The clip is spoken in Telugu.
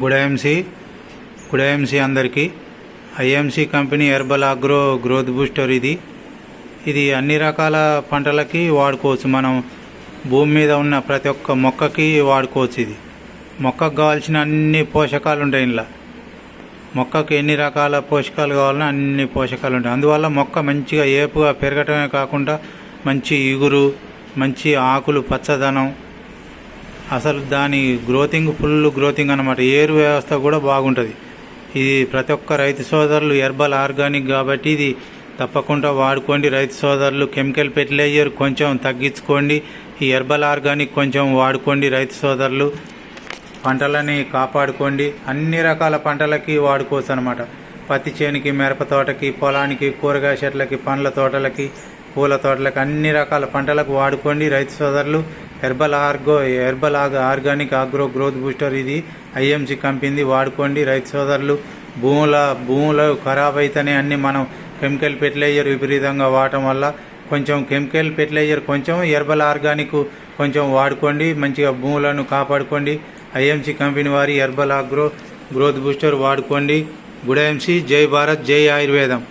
గుడ్ ఐఎంసీ అందరికీ. IMC company herbal agro growth booster ఇది అన్ని రకాల పంటలకి వాడుకోవచ్చు. మనం భూమి మీద ఉన్న ప్రతి ఒక్క మొక్కకి వాడుకోవచ్చు. ఇది మొక్కకు కావాల్సిన అన్ని పోషకాలు ఉంటాయి. ఇందులో మొక్కకు ఎన్ని రకాల పోషకాలు కావాలన్నా అన్ని పోషకాలు ఉంటాయి. అందువల్ల మొక్క మంచిగా ఏపుగా పెరగటమే కాకుండా మంచి ఇగురు, మంచి ఆకులు, పచ్చదనం, అసలు దాని ఫుల్ గ్రోతింగ్ అన్నమాట. ఏరు వ్యవస్థ కూడా బాగుంటుంది. ఇది ప్రతి ఒక్క రైతు సోదరులు హెర్బల్ ఆర్గానిక్ కాబట్టి ఇది తప్పకుండా వాడుకోండి. రైతు సోదరులు కెమికల్ ఫెర్టిలైజర్ కొంచెం తగ్గించుకోండి. ఈ హెర్బల్ ఆర్గానిక్ కొంచెం వాడుకోండి. రైతు సోదరులు పంటలని కాపాడుకోండి. అన్ని రకాల పంటలకి వాడుకోవచ్చు అనమాట. పత్తి చేనుకి, మిరప తోటకి, పొలానికి, కూరగాయ చెట్లకి, పండ్ల తోటలకి, పూల తోటలకి, అన్ని రకాల పంటలకు వాడుకోండి రైతు సోదరులు. Herbal organic agro growth booster ఇది ఐఎంసీ కంపెనీ. వాడుకోండి రైతు సోదరులు. భూములు ఖరాబ్ అయితేనే అన్ని మనం కెమికల్ ఫెర్టిలైజర్ విపరీతంగా వాడటం వల్ల కొంచెం కెమికల్ ఫెర్టిలైజర్ కొంచెం, హెర్బల్ ఆర్గానిక్ కొంచెం వాడుకోండి. మంచిగా భూములను కాపాడుకోండి. ఐఎంసీ కంపెనీ వారి హెర్బల్ అగ్రో గ్రోత్ బూస్టర్ వాడుకోండి. Good IMC. జై భారత్, జై ఆయుర్వేదం.